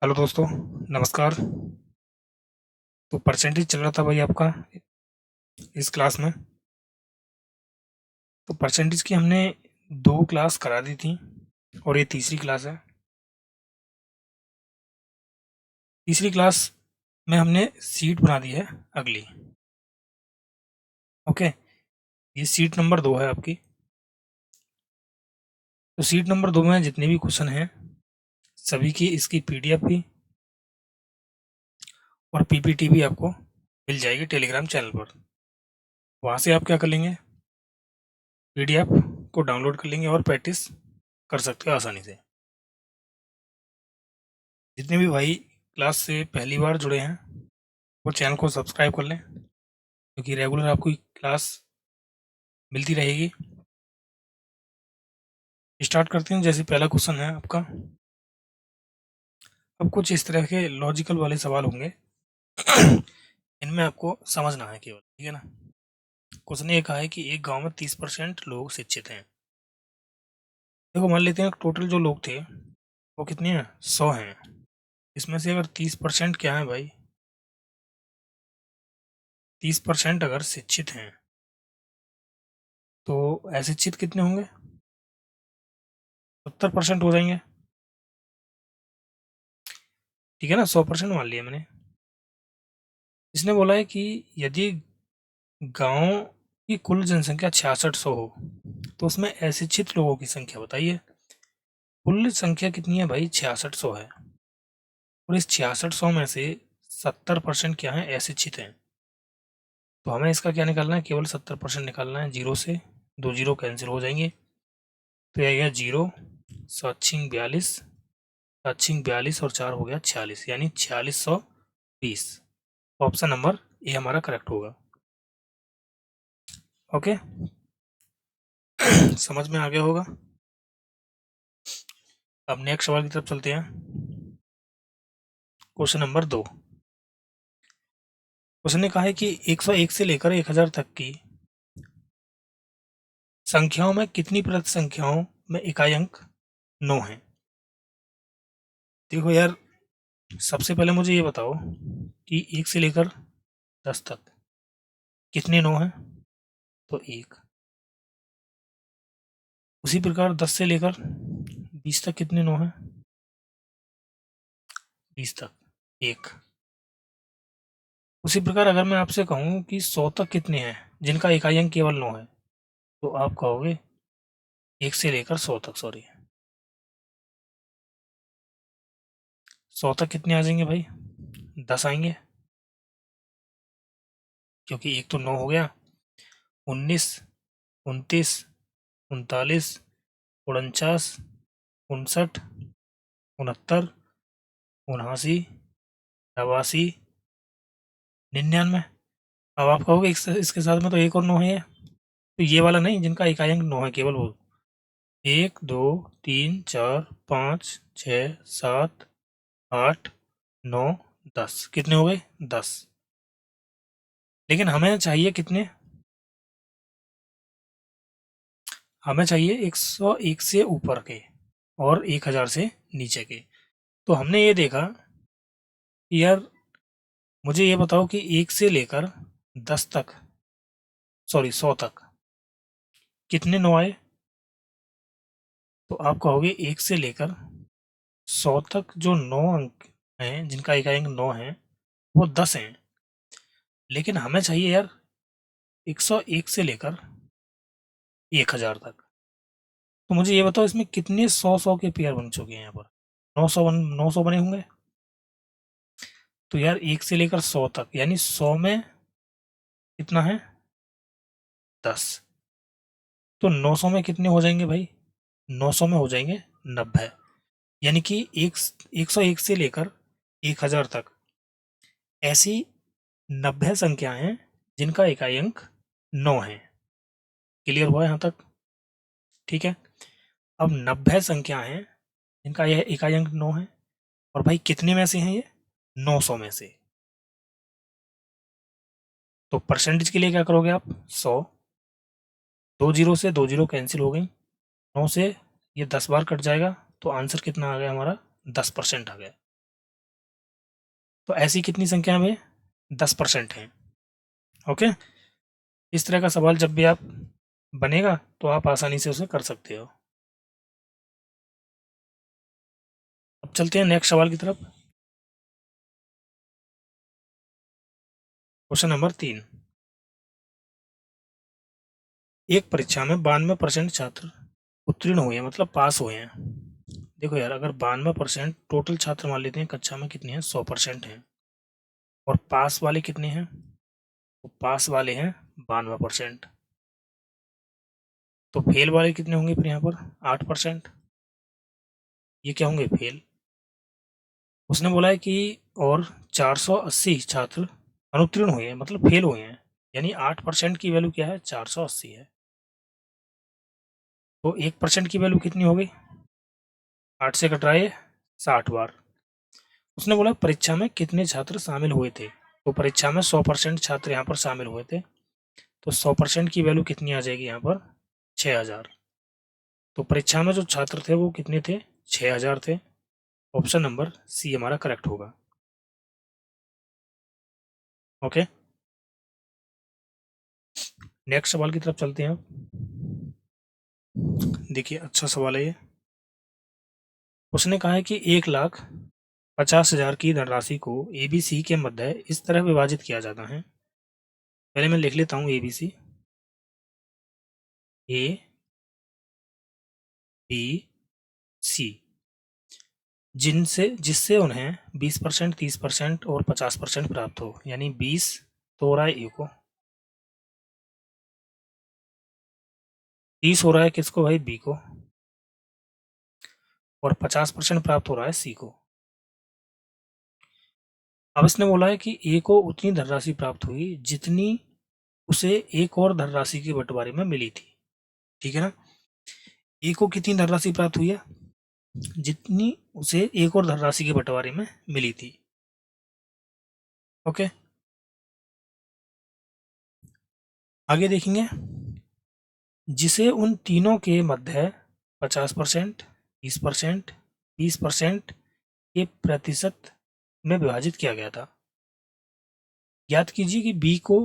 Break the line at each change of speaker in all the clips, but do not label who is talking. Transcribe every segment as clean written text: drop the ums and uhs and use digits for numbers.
Hello दोस्तों, नमस्कार। तो परसेंटेज चल रहा था भाई आपका इस क्लास में। तो परसेंटेज की हमने 2 क्लास करा दी थी और ये तीसरी क्लास है। तीसरी क्लास में हमने सीट बना दी है अगली। ओके, ये सीट नंबर 2 है आपकी। तो सीट नंबर 2 में जितने भी क्वेश्चन हैं सभी की इसकी पीडीएफ भी और पीपीटी भी आपको मिल जाएगी टेलीग्राम चैनल पर। वहाँ से आप क्या कर लेंगे, पीडीएफ को डाउनलोड कर लेंगे और प्रैक्टिस कर सकते हो आसानी से। जितने भी भाई क्लास से पहली बार जुड़े हैं वो चैनल को सब्सक्राइब कर लें, क्योंकि रेगुलर आपको क्लास मिलती रहेगी। स्टार्ट करते हैं। जैसे पहला क्वेश्चन है आपका, अब कुछ इस तरह के लॉजिकल वाले सवाल होंगे इनमें आपको समझना है केवल, ठीक है ना। क्वेश्चन ने ये कहा है कि एक गांव में 30% लोग शिक्षित हैं। देखो, मान लेते हैं टोटल जो लोग थे वो कितने हैं, 100 हैं। इसमें से अगर 30% क्या है भाई, 30% अगर शिक्षित हैं तो अशिक्षित कितने होंगे, 70% हो जाएंगे। ठीक है ना, 100% मान लिया मैंने। इसने बोला है कि यदि गांव की कुल जनसंख्या 6600 हो तो उसमें अशिक्षित लोगों की संख्या बताइए। कुल संख्या कितनी है भाई, 6600 है। और इस 6600 में से 70% क्या है, अशिक्षित हैं। तो हमें इसका क्या निकालना है, केवल 70% निकालना है। जीरो से 2 जीरो कैंसिल हो जाएंगे, तो यह गया 0, 7×42, 7×42 और 4 हो गया 46, यानी 4620। ऑप्शन नंबर ए हमारा करेक्ट होगा। ओके, समझ में आ गया होगा। अब नेक्स्ट सवाल की तरफ चलते हैं। Question number 2। क्वेश्चन ने कहा है कि 101 से लेकर 1000 तक की संख्याओं में कितनी प्रतिशत संख्याओं में इकाई अंक 9 है। देखो यार, सबसे पहले मुझे ये बताओ कि 1 से लेकर 10 तक कितने 9 हैं, तो 1। उसी प्रकार 10 से लेकर 20 तक कितने 9 हैं, 20 तक 1। उसी प्रकार अगर मैं आपसे कहूँ कि 100 तक कितने हैं जिनका इकाई अंक केवल 9 है, तो आप कहोगे 1 से लेकर 100 तक, सॉरी 100 तक कितने आ जाएंगे भाई, 10 आएंगे, क्योंकि एक तो 9 हो गया। 19, 29, 39, 49, 59, 69, 79, 82, 99। अब आप कहोगे इसके साथ में तो एक और 9 है ये, तो ये वाला नहीं जिनका इकाई अंक 9 है, केवल वो। 1 2 3 4 5 6 7 8 9 10 कितने हो गए, 10। लेकिन हमें चाहिए कितने, हमें चाहिए 101 से ऊपर के और 1000 से नीचे के। तो हमने ये देखा कि यार मुझे ये बताओ कि 1 से लेकर 10 तक, सॉरी 100 तक कितने 9 आए। तो आप कहोगे 1 से लेकर 100 तक जो 9 अंक हैं जिनका इकाई अंक 9 है वो 10 हैं। लेकिन हमें चाहिए यार 101 से लेकर 1000 तक। तो मुझे ये बताओ इसमें कितने 100 के पेयर बन चुके हैं यहाँ पर, 900 बने होंगे। तो यार 1 से लेकर 100 तक यानी 100 में कितना है, 10। तो 900 में कितने हो जाएंगे भाई, 900 में हो जाएंगे 90। यानी कि 101 से लेकर 1000 तक ऐसी 90 संख्याएं हैं जिनका इकाई अंक 9 है। क्लियर हुआ यहाँ तक, ठीक है। अब 90 संख्या हैं जिनका यह इकाई अंक 9 है, और भाई कितने में से हैं ये, 900 में से। तो परसेंटेज के लिए क्या करोगे आप, 100, 2 जीरो से 2 जीरो कैंसिल हो गई, 9 से ये 10 बार कट जाएगा, तो आंसर कितना आ गया हमारा, 10% आ गया। तो ऐसी कितनी संख्या में 10% है। ओके, इस तरह का सवाल जब भी आप बनेगा तो आप आसानी से उसे कर सकते हो। अब चलते हैं नेक्स्ट सवाल की तरफ। क्वेश्चन नंबर 3, एक परीक्षा में 92% छात्र उत्तीर्ण हुए हैं, मतलब पास हुए हैं। देखो यार, अगर 92% टोटल छात्र मान लेते हैं कक्षा में कितने हैं, 100% हैं, और पास वाले कितने हैं, तो पास वाले हैं 92%। तो फेल वाले कितने होंगे फिर यहाँ पर, 8%। ये क्या होंगे, फेल। उसने बोला है कि और 480 छात्र अनुत्तीर्ण हुए हैं, मतलब फेल हुए हैं, यानी 8% की वैल्यू क्या है, 480 है। तो 1% की वैल्यू कितनी हो गई, 8 से कटराए 60 बार। उसने बोला परीक्षा में कितने छात्र शामिल हुए थे, तो परीक्षा में 100% छात्र यहाँ पर शामिल हुए थे, तो 100% की वैल्यू कितनी आ जाएगी यहाँ पर, 6000। तो परीक्षा में जो छात्र थे वो कितने थे, 6000 थे। ऑप्शन नंबर सी हमारा करेक्ट होगा। ओके, नेक्स्ट सवाल की तरफ चलते हैं। देखिए, अच्छा सवाल है ये। उसने कहा है कि 1,50,000 की धनराशि को ABC के मध्य इस तरह विभाजित किया जाता है। पहले मैं लिख लेता हूँ ABC, ABC, जिससे उन्हें 20%, 30% और 50% प्राप्त हो, यानी 20 तो हो रहा है ए को, 30 हो रहा है किसको भाई, बी को, और 50% प्राप्त हो रहा है सी को। अब इसने बोला है कि ए को उतनी धनराशि प्राप्त हुई जितनी उसे एक और धनराशि के बंटवारे में मिली थी। ठीक है ना, ए को कितनी धनराशि प्राप्त हुई है, जितनी उसे एक और धनराशि के बंटवारे में मिली थी। ओके, आगे देखेंगे, जिसे उन तीनों के मध्य 50%, 30%, 20% के प्रतिशत में विभाजित किया गया था। ज्ञात कीजिए कि बी को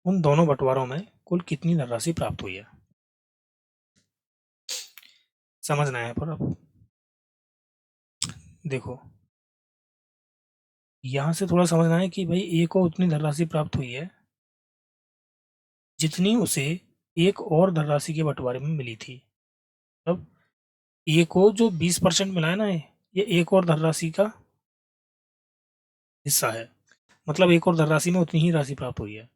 उन दोनों बंटवारों में कुल कितनी धनराशि प्राप्त हुई है। समझना है पर अब देखो, यहां से थोड़ा समझना है कि भाई ए को उतनी धनराशि प्राप्त हुई है जितनी उसे एक और धनराशि के बंटवारे में मिली थी। अब ए को जो 20% मिला है ना, ये एक और धनराशि का हिस्सा है, मतलब एक और धनराशि में उतनी ही राशि प्राप्त हुई है।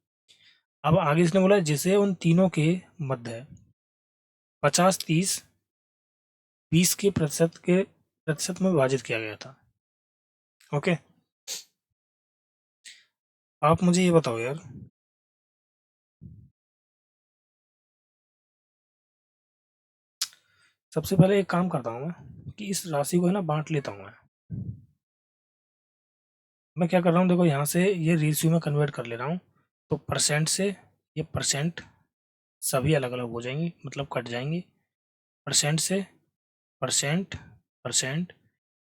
अब आगे इसने बोला जिसे उन तीनों के मध्य 50, 30, 20 के प्रतिशत में विभाजित किया गया था। ओके, आप मुझे ये बताओ यार, सबसे पहले एक काम करता हूँ मैं कि इस राशि को है ना बांट लेता हूँ मैं क्या कर रहा हूँ, देखो यहाँ से ये रेशियो में कन्वर्ट कर ले रहा हूँ, तो परसेंट से ये परसेंट सभी अलग अलग हो जाएंगे, मतलब कट जाएंगे। परसेंट से परसेंट, परसेंट,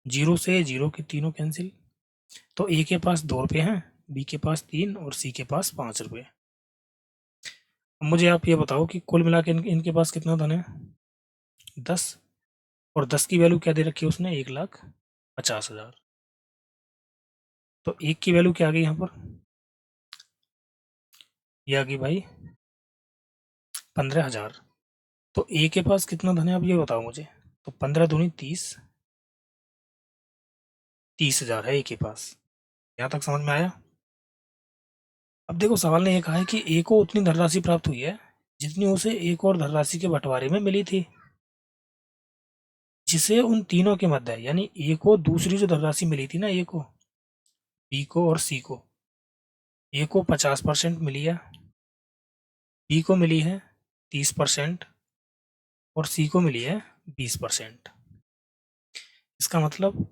जीरो से जीरो के तीनों कैंसिल। तो ए के पास 2 रुपये हैं, बी के पास 3 और सी के पास 5 रुपये। अब मुझे आप ये बताओ कि कुल मिला के इनके पास कितना धन है, 10, और 10 की वैल्यू क्या दे रखी है उसने, 1,50,000। तो एक की वैल्यू क्या आ गई यहाँ पर, ये आ गई भाई 15,000। तो ए के पास कितना धन है, अब ये बताओ मुझे। तो 15 दूनी 30, 30,000 है ए के पास। यहाँ तक समझ में आया। अब देखो सवाल ने ये कहा है कि ए को उतनी धनराशि प्राप्त हुई है जितनी उसे एक और धनराशि के बंटवारे में मिली थी, जिसे उन तीनों के मध्य, यानी ए को दूसरी जो धनराशि मिली थी ना, ए को, बी को और सी को, ए को 50% मिली है, बी को मिली है 30%, और सी को मिली है 20%। इसका मतलब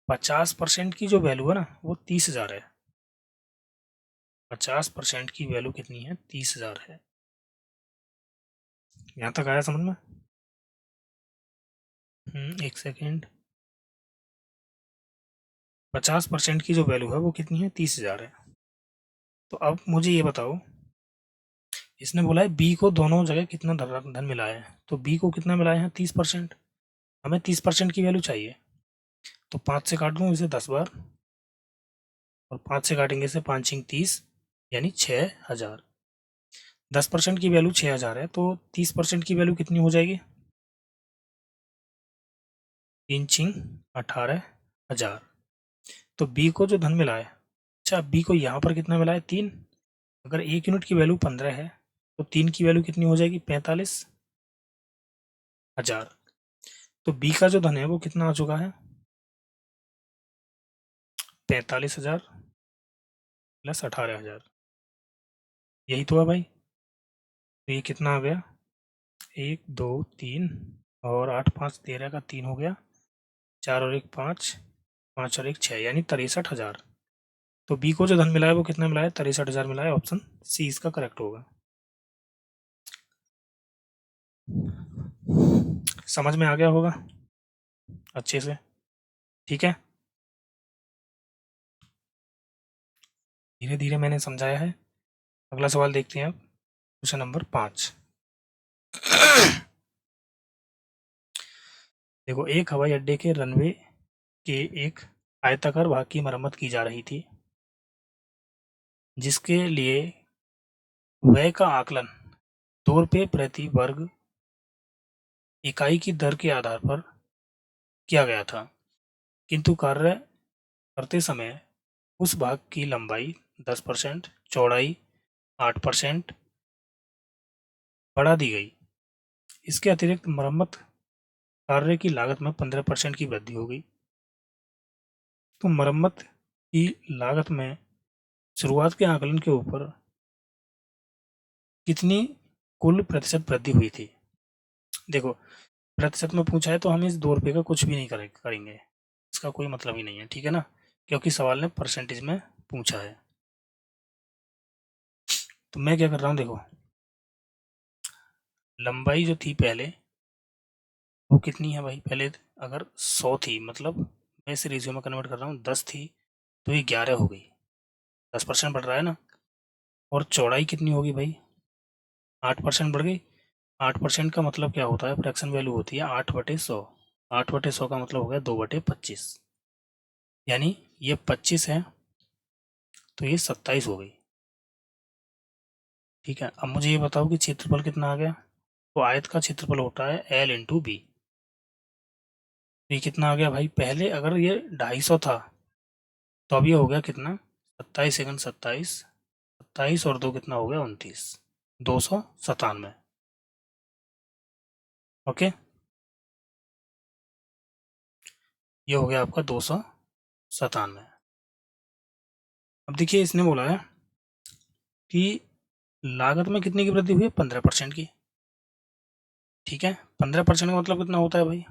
50% की जो वैल्यू है ना वो 30,000 है। 50% की वैल्यू कितनी है, 30,000 है। यहाँ तक आया समझ में। एक सेकेंड। 50% की जो वैल्यू है वो कितनी है, 30,000 है। तो अब मुझे ये बताओ, इसने बोला है बी को दोनों जगह कितना धन धन मिला है, तो बी को कितना मिला है, 30%। हमें 30% की वैल्यू चाहिए, तो 5 से काट लूँ इसे 10 बार, और 5 से काटेंगे इसे 5 छिंग 30, यानी 6,000। 10% की वैल्यू 6,000 है, तो 30% की वैल्यू कितनी हो जाएगी, 3 छिंग 18,000। तो बी को जो धन मिला है, अच्छा बी को यहाँ पर कितना मिला है, 3। अगर 1 यूनिट की वैल्यू 15 है, तो 3 की वैल्यू कितनी हो जाएगी, 45,000। तो बी का जो धन है वो कितना आ चुका है, 45,000 प्लस 18,000। यही तो है भाई। तो ये कितना आ गया, 1 2 3 और 8 5 13 का 3 हो गया, 4 और 1 5, 5 और 1 6, यानी 63,000। तो बी को जो धन मिला है वो कितना मिला है, 63,000 मिला है। ऑप्शन सी इसका करेक्ट होगा। समझ में आ गया होगा अच्छे से, ठीक है। धीरे धीरे मैंने समझाया है। अगला सवाल देखते हैं अब, क्वेश्चन नंबर 5। देखो, एक हवाई अड्डे के रनवे के एक आयताकार भाग की मरम्मत की जा रही थी, जिसके लिए व्यय का आकलन 2 रुपये प्रति वर्ग इकाई की दर के आधार पर किया गया था, किंतु कार्य करते समय उस भाग की लंबाई 10%, चौड़ाई 8% बढ़ा दी गई। इसके अतिरिक्त मरम्मत कार्य की लागत में 15% की वृद्धि हो गई। तो मरम्मत की लागत में शुरुआत के आकलन के ऊपर कितनी कुल प्रतिशत वृद्धि हुई थी। देखो, प्रतिशत में पूछा है तो हम इस 2 रुपये का कुछ भी नहीं करेंगे, इसका कोई मतलब ही नहीं है, ठीक है ना, क्योंकि सवाल ने परसेंटेज में पूछा है। तो मैं क्या कर रहा हूँ, देखो लंबाई जो थी पहले वो कितनी है भाई, पहले अगर 100 थी, मतलब मैं इसे रेशियो में कन्वर्ट कर रहा हूँ, 10 थी तो ये 11 हो गई, 10% बढ़ रहा है ना। और चौड़ाई कितनी होगी भाई, 8% बढ़ गई। 8% का मतलब क्या होता है, फ्रैक्शन वैल्यू होती है 8/100। 8/100 का मतलब हो गया 2/25, यानी ये 25 है तो ये 27 हो गई, ठीक है। अब मुझे ये बताओ कि क्षेत्रफल कितना आ गया, तो आयत का क्षेत्रफल होता है L/B। तो ये कितना आ गया भाई, पहले अगर ये 250 था तो अब ये हो गया कितना, 27 27, 27 और 2 कितना हो गया, 29, 297। ओके, ये हो गया आपका 297। अब देखिए, इसने बोला है कि लागत में कितने की वृद्धि हुई है, 15% की, ठीक है। 15% का मतलब कितना होता है भाई,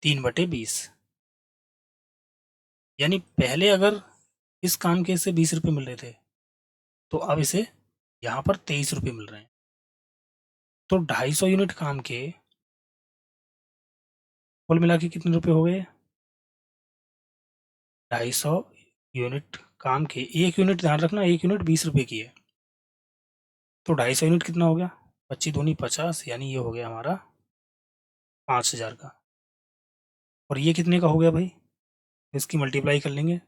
3/20, यानी पहले अगर इस काम के इसे 20 रुपये मिल रहे थे, तो अब इसे यहाँ पर 23 रुपये मिल रहे हैं। तो 250 यूनिट काम के कुल मिला के कितने रुपए हो गए, 250 यूनिट काम के, 1 यूनिट ध्यान रखना, 1 यूनिट 20 रुपये की है, तो 250 यूनिट कितना हो गया, 25 दूनी 50, यानी ये हो गया हमारा 5,000 का। और ये कितने का हो गया भाई, इसकी मल्टीप्लाई कर लेंगे,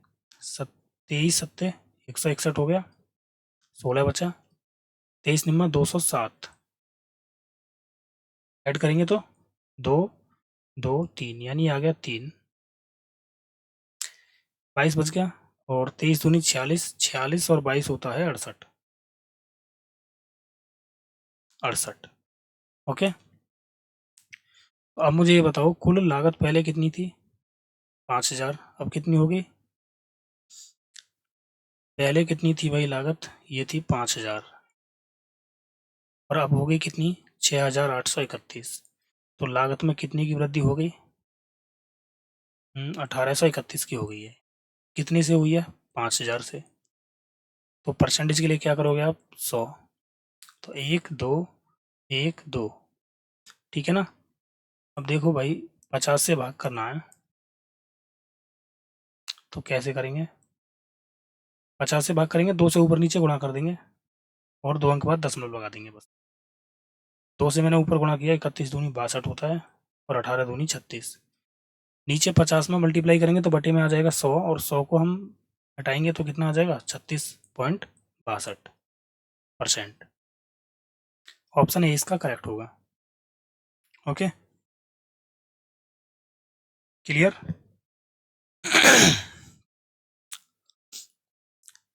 23 161 हो गया, 16 बचा, 23 निम्मा 207, ऐड करेंगे तो 2 2 3, यानी आ गया 3, 22 बच गया, और 23 दूनी 46, 46 और 22 होता है 68, 68। ओके, तो अब मुझे ये बताओ, कुल लागत पहले कितनी थी, 5,000, अब कितनी हो गई, पहले कितनी थी भाई लागत, ये थी 5,000, और अब हो गई कितनी, 6,831। तो लागत में कितनी की वृद्धि हो गई, 1,831 की हो गई है। कितने से हुई है, 5,000 से। तो परसेंटेज के लिए क्या करोगे आप, 100, तो 1 2 1 2, ठीक है ना। अब देखो भाई, 50 से भाग करना है, तो कैसे करेंगे, 50 से भाग करेंगे, 2 से ऊपर नीचे गुणा कर देंगे और 2 अंक के बाद दशमलव लगा देंगे बस। 2 से मैंने ऊपर गुणा किया, 31 दूनी 62 होता है और 18 दूनी 36। नीचे 50 में मल्टीप्लाई करेंगे तो बटे में आ जाएगा 100 और 100 को हम हटाएंगे तो कितना आ जाएगा 36.62%। ऑप्शन ए इसका करेक्ट होगा। Okay, clear.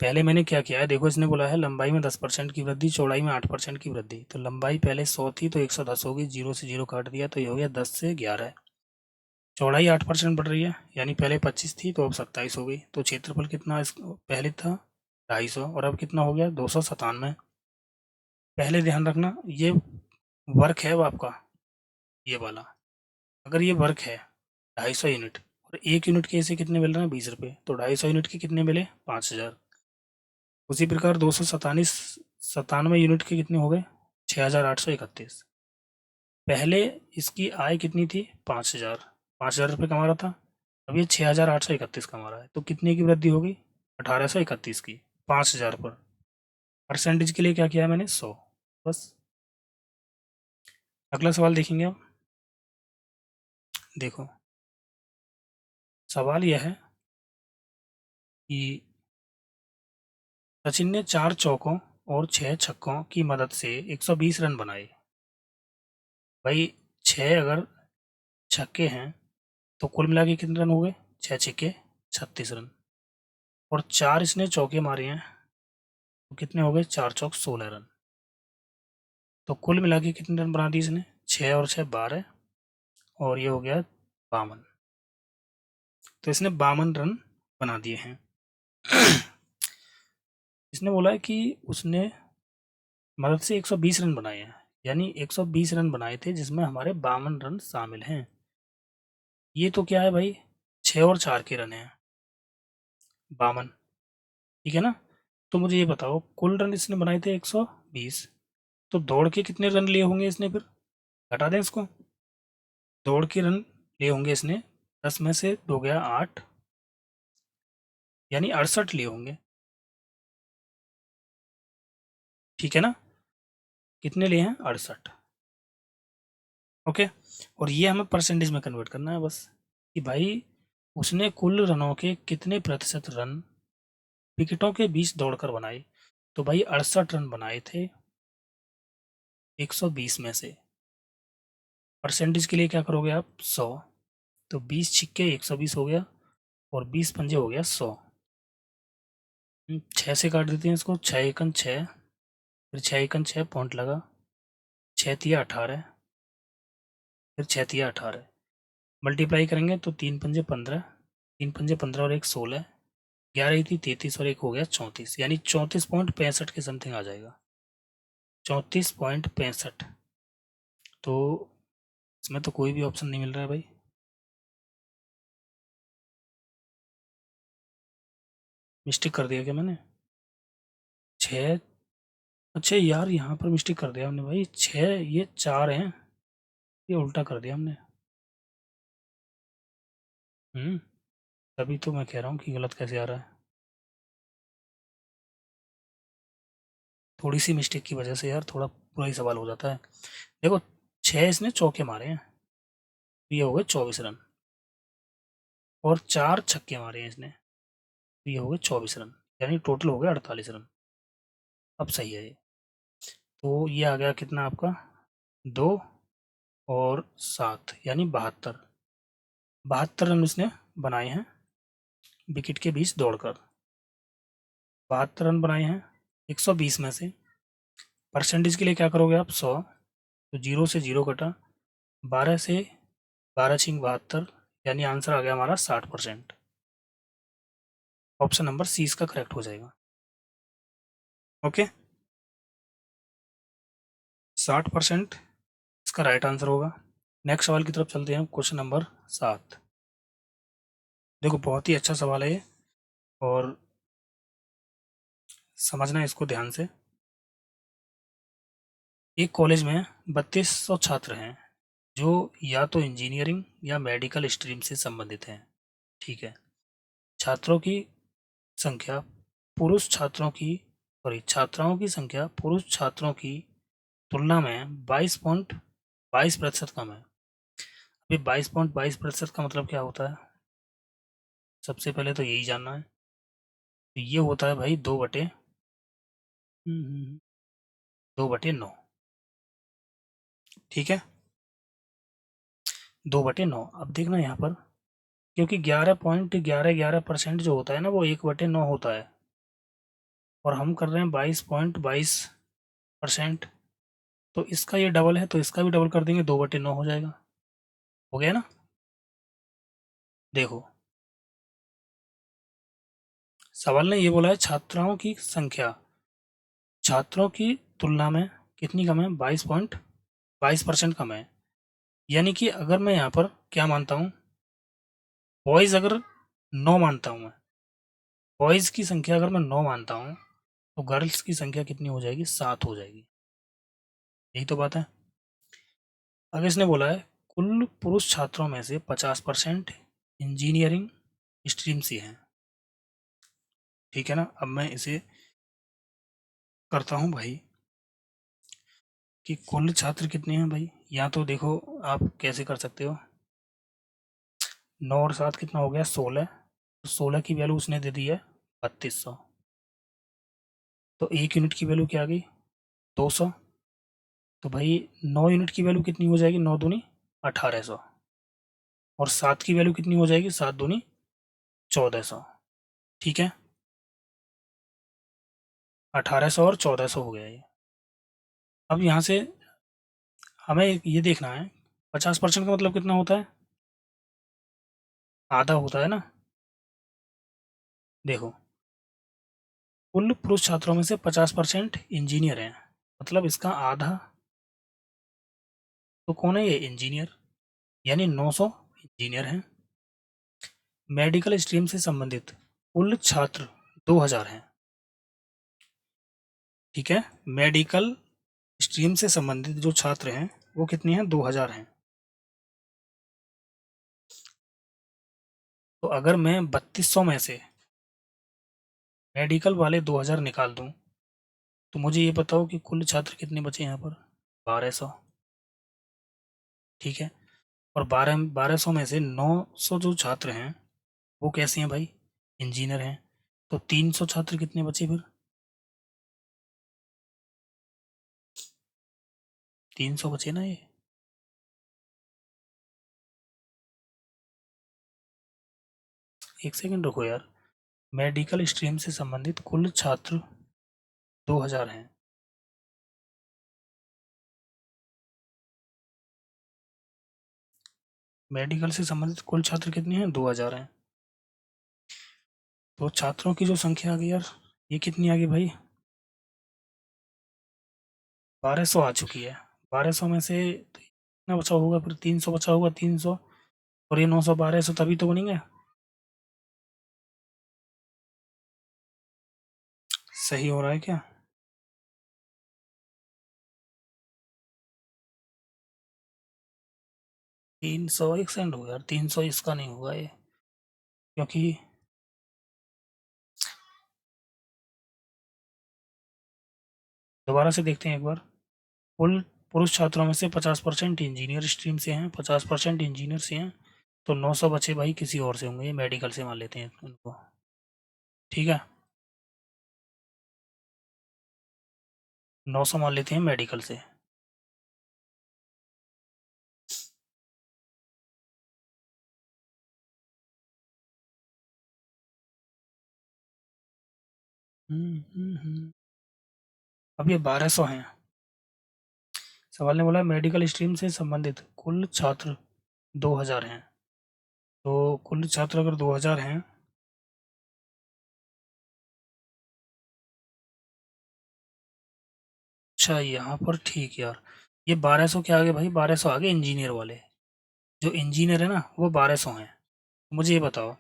पहले मैंने क्या किया है देखो, इसने बोला है लंबाई में 10% की वृद्धि, चौड़ाई में 8% की वृद्धि। तो लंबाई पहले 100 थी तो 110 होगी, 0 से 0 काट दिया तो ये हो गया 10 से 11। चौड़ाई 8% बढ़ रही है, यानी पहले 25 थी तो अब 27 हो गई। तो क्षेत्रफल कितना पहले था 250 और अब कितना हो गया 297। पहले ध्यान रखना ये वर्क है वो आपका, ये वाला अगर ये वर्क है 250 यूनिट और 1 यूनिट के इसे कितने मिल रहे हैं 20 रुपये, तो 250 यूनिट के कितने मिले 5000। उसी प्रकार 297 यूनिट के कितने हो गए 6831। पहले इसकी आय कितनी थी 5000, 5000 रुपये कमा रहा था, अब ये 6831 कमा रहा है। तो कितने की वृद्धि होगी 1831 की 5000 पर। परसेंटेज के लिए क्या किया है मैंने 100 बस। अगला सवाल देखेंगे अब। देखो सवाल यह है कि सचिन ने 4 चौकों और 6 छक्कों की मदद से 120 रन बनाए। भाई 6 अगर छक्के हैं तो कुल मिला के कितने रन हो गए 6 छक्के 36 रन, और 4 इसने चौके मारे हैं तो कितने हो गए 4 चौक 16 रन। तो कुल मिला के कितने रन बना दिए इसने 6 और 6 12 और ये हो गया 52। तो इसने 52 रन बना दिए हैं। इसने बोला है कि उसने मदद से 120 रन बनाए हैं, यानी 120 रन बनाए थे जिसमें हमारे 52 रन शामिल हैं। ये तो क्या है भाई 6 और 4 के रन हैं 52, ठीक है ना। तो मुझे ये बताओ कुल रन इसने बनाए थे 120, तो दौड़ के कितने रन लिए होंगे इसने, फिर घटा दें इसको। दौड़ के रन लिए होंगे इसने 10 में से 2 गया 8, यानी 68 लिए होंगे, ठीक है ना। कितने लिए हैं 68। ओके, और ये हमें परसेंटेज में कन्वर्ट करना है बस, कि भाई उसने कुल रनों के कितने प्रतिशत रन विकेटों के बीच दौड़कर बनाए। तो भाई 68 रन बनाए थे 120 में से। परसेंटेज के लिए क्या करोगे आप 100, तो 20 छिक्के 120 हो गया और 20 पंजे हो गया 100। 6 से काट देते हैं इसको, 6 एकन 6, फिर 6 एकन 6 पॉइंट लगा, 6 तिया 18, फिर 6 तिया 18 मल्टीप्लाई करेंगे तो 3 पंजे 15, 3 पंजे 15 और 1 16, 11 थी 33 और 1 हो गया 34, यानी 34.65 के समथिंग आ जाएगा 34.65। तो इसमें तो कोई भी ऑप्शन नहीं मिल रहा है भाई। मिस्टेक कर दिया क्या मैंने 6, अच्छा यार यहाँ पर मिस्टेक कर दिया हमने भाई, 6 ये 4 हैं, ये उल्टा कर दिया हमने। तभी तो मैं कह रहा हूँ कि गलत कैसे आ रहा है। थोड़ी सी मिस्टेक की वजह से यार थोड़ा पूरा ही सवाल हो जाता है। देखो 6 इसने चौके मारे हैं, तो ये हो गए 24 रन, और 4 छक्के मारे हैं इसने, तो ये हो गए 24 रन, यानी टोटल हो गया 48 रन। अब सही है ये। तो ये आ गया कितना आपका 2 और 7 यानी 72, 72 रन इसने बनाए हैं विकेट के बीच दौड़कर। 72 रन बनाए हैं 120 में से। परसेंटेज के लिए क्या करोगे आप 100, तो 0 से 0 कटा, 12 से 12 छिंग 72, यानी आंसर आ गया हमारा 60%। ऑप्शन नंबर सी इसका करेक्ट हो जाएगा। ओके, 60% इसका राइट आंसर होगा। नेक्स्ट सवाल की तरफ चलते हैं, क्वेश्चन नंबर 7। देखो बहुत ही अच्छा सवाल है ये, और समझना इसको ध्यान से। एक कॉलेज में 3200 छात्र हैं जो या तो इंजीनियरिंग या मेडिकल स्ट्रीम से संबंधित हैं, ठीक है। छात्रों की संख्या पुरुष छात्रों की छात्राओं की संख्या पुरुष छात्रों की तुलना में 22.22% कम है। अभी 22.22% का मतलब क्या होता है? सबसे पहले तो यही जानना है। तो ये होता है भाई 2/9। ठीक है, 2/9। अब देखना यहाँ पर, क्योंकि 11.11% जो होता है ना वो 1/9 होता है, और हम कर रहे हैं 22.22%। तो इसका ये डबल है, तो इसका भी डबल कर देंगे, 2/9 हो जाएगा। हो गया ना? देखो, सवाल ने ये बोला है छात्राओं की संख्या छात्रों की तुलना में कितनी कम है? 22% कम है। यानी कि अगर मैं यहाँ पर क्या मानता हूँ, बॉयज़ अगर 9 मानता हूँ मैं, बॉयज़ की संख्या अगर मैं 9 मानता हूँ, तो गर्ल्स की संख्या कितनी हो जाएगी? 7 हो जाएगी। यही तो बात है। अब इसने बोला है कुल पुरुष छात्रों में से 50% इंजीनियरिंग स्ट्रीम से हैं। ठीक है ना? अब मैं इसे करता हूँ भाई कि कुल छात्र कितने हैं भाई। या तो देखो आप कैसे कर सकते हो, 9 और 7 कितना हो गया? 16। तो 16 की वैल्यू उसने दे दी है 3200। तो 1 यूनिट की वैल्यू क्या आ गई? 200। तो भाई 9 यूनिट की वैल्यू कितनी हो जाएगी? 9 दूनी 1800। और 7 की वैल्यू कितनी हो जाएगी? 7 दूनी 1400। ठीक है, 1800 और 1400 हो गया ये। अब यहाँ से हमें ये देखना है 50% का मतलब कितना होता है? आधा होता है ना। देखो, कुल पुरुष छात्रों में से 50% इंजीनियर हैं, मतलब इसका आधा तो कौन है? ये इंजीनियर, यानी 900 इंजीनियर हैं। मेडिकल स्ट्रीम से संबंधित कुल छात्र 2000 हैं। ठीक है, मेडिकल स्ट्रीम से संबंधित जो छात्र हैं वो कितने हैं? 2000 हैं। तो अगर मैं 3200 में से मेडिकल वाले 2000 निकाल दूं, तो मुझे ये बताओ कि कुल छात्र कितने बचे यहाँ पर? 1200। ठीक है, और 1200 में से 900 जो छात्र हैं वो कैसे हैं भाई? इंजीनियर हैं। तो 300 छात्र कितने बचे फिर? 300 बचे ना ये। एक सेकंड रुको यार, मेडिकल स्ट्रीम से संबंधित कुल छात्र 2000 हैं। मेडिकल से संबंधित कुल छात्र कितने हैं? 2000 हैं। तो छात्रों की जो संख्या आ गई यार, ये कितनी आ गई भाई? 1200 आ चुकी है। 1200 में से तो कितना बचा होगा फिर? 300 बचा होगा। 300 और ये 900, 1200 तभी तो बनेंगे। सही हो रहा है क्या? 300 एक सेकंड हो यार, 300 इसका नहीं होगा ये, क्योंकि दोबारा से देखते हैं एक बार। कुल पुरुष छात्रों में से 50% इंजीनियर स्ट्रीम से हैं, 50% इंजीनियर से हैं। तो 900 बचे भाई किसी और से होंगे, ये मेडिकल से मान लेते हैं उनको। ठीक है, 900 मान लेते हैं मेडिकल से। अब ये 1200 हैं। सवाल ने बोला मेडिकल स्ट्रीम से संबंधित कुल छात्र 2000 हैं। तो कुल छात्र अगर 2000 हैं, अच्छा यहाँ पर ठीक यार, ये 1200 क्या आ गए भाई? 1200 आ गए इंजीनियर वाले। जो इंजीनियर है ना वो 1200 हैं। मुझे ये बताओ,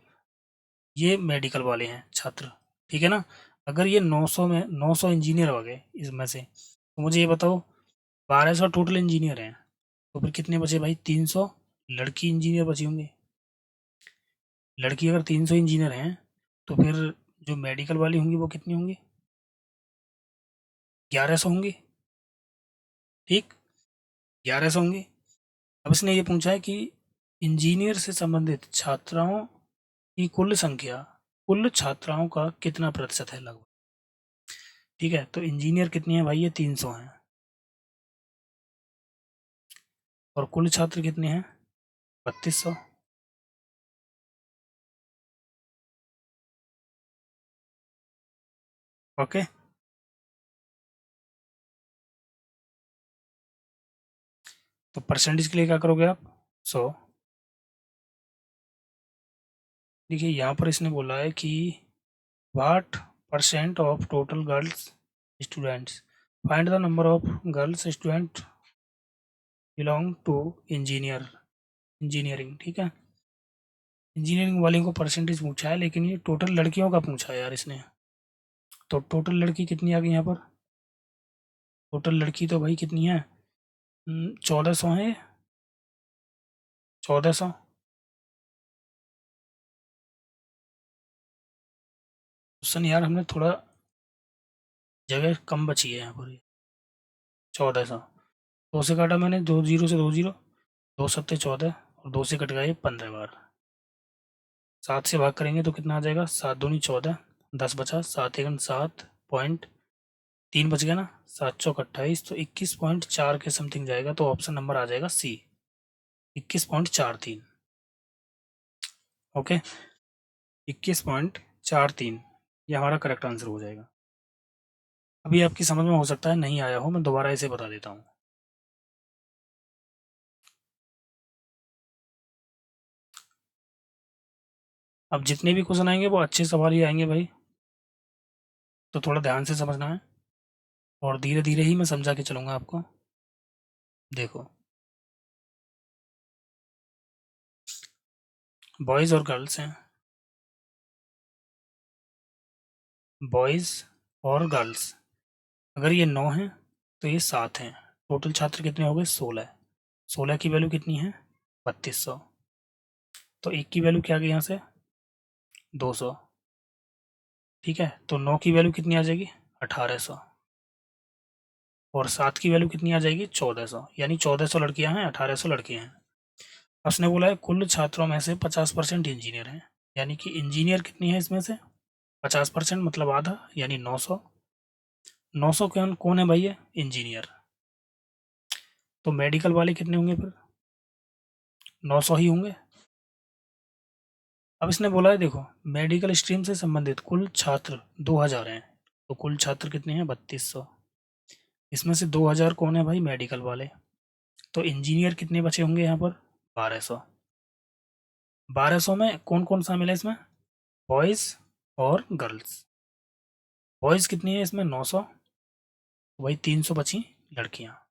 ये मेडिकल वाले हैं छात्र, ठीक है ना? अगर ये 900 में 900 इंजीनियर हो गए इसमें से, तो मुझे ये बताओ 1200 टोटल इंजीनियर हैं, तो फिर कितने बचे भाई? 300 लड़की इंजीनियर बची होंगे। लड़की अगर 300 इंजीनियर हैं तो फिर जो मेडिकल वाली होंगी वो कितनी होंगी? 1100 होंगी। ठीक, 1100 होंगी। अब इसने ये पूछा है कि इंजीनियर से संबंधित छात्राओं की कुल संख्या कुल छात्राओं का कितना प्रतिशत है लगभग। ठीक है, तो इंजीनियर कितनी है भाई? ये 300 हैं। और कुल छात्र कितने हैं? 3200। ओके। तो परसेंटेज के लिए क्या करोगे आप? 100। देखिए यहाँ पर इसने बोला है कि what percent of total girls students, find the number of girls student belong to engineering. ठीक है, इंजीनियरिंग वाले को परसेंटेज पूछा है, लेकिन ये टोटल लड़कियों का पूछा है यार इसने। तो टोटल लड़की कितनी आ गई यहाँ पर? टोटल लड़की तो भाई कितनी है? 1400 है। 1400। क्वेश्चन यार हमने थोड़ा जगह कम बची है यहाँ पर। 1400, दो से काटा मैंने, 2 जीरो से 2 जीरो, 2 सत्ते 14, और 2 से कट गया ये 15 बार। 7 से भाग करेंगे तो कितना आ जाएगा? 7 दूनी 14, 10 बचा, 7 1 7.3 बच गया ना, 7 चौक 28, तो 21.4 के समथिंग जाएगा। तो ऑप्शन नंबर आ जाएगा सी, 21.43। ओके, 21.43 ये हमारा करेक्ट आंसर हो जाएगा। अभी आपकी समझ में हो सकता है नहीं आया हो, मैं दोबारा इसे बता देता हूँ। अब जितने भी क्वेश्चन आएंगे वो अच्छे सवाल ही आएंगे भाई, तो थोड़ा ध्यान से समझना है, और धीरे धीरे ही मैं समझा के चलूँगा आपको। देखो, बॉयज़ और गर्ल्स हैं, बॉयज़ और गर्ल्स, अगर ये 9 हैं तो ये 7 हैं। टोटल छात्र कितने हो गए? 16। 16 की वैल्यू कितनी है? 3200। तो एक की वैल्यू क्या आ गई यहाँ से? 200। ठीक है, तो 9 की वैल्यू कितनी आ जाएगी? 1800। और 7 की वैल्यू कितनी आ जाएगी? 1400। यानी 1400 लड़कियां हैं, 1800 लड़के हैं। उसने बोला है कुल छात्रों में से 50% इंजीनियर हैं, यानी कि इंजीनियर कितनी है इसमें से? 50% मतलब आधा, यानी 900। 900 कौन कौन है भाई? ये इंजीनियर। तो मेडिकल वाले कितने होंगे फिर? 900 ही होंगे। अब इसने बोला है देखो, मेडिकल स्ट्रीम से संबंधित कुल छात्र 2000 हैं, तो कुल छात्र कितने हैं? 3200। इसमें से 2000 कौन है भाई? मेडिकल वाले। तो इंजीनियर कितने बचे होंगे यहाँ पर? 1200। 1200 में कौन कौन शामिल है इसमें? बॉयज़ और गर्ल्स। बॉयज़ कितनी है इसमें? 900। वही 300 बची लड़कियाँ,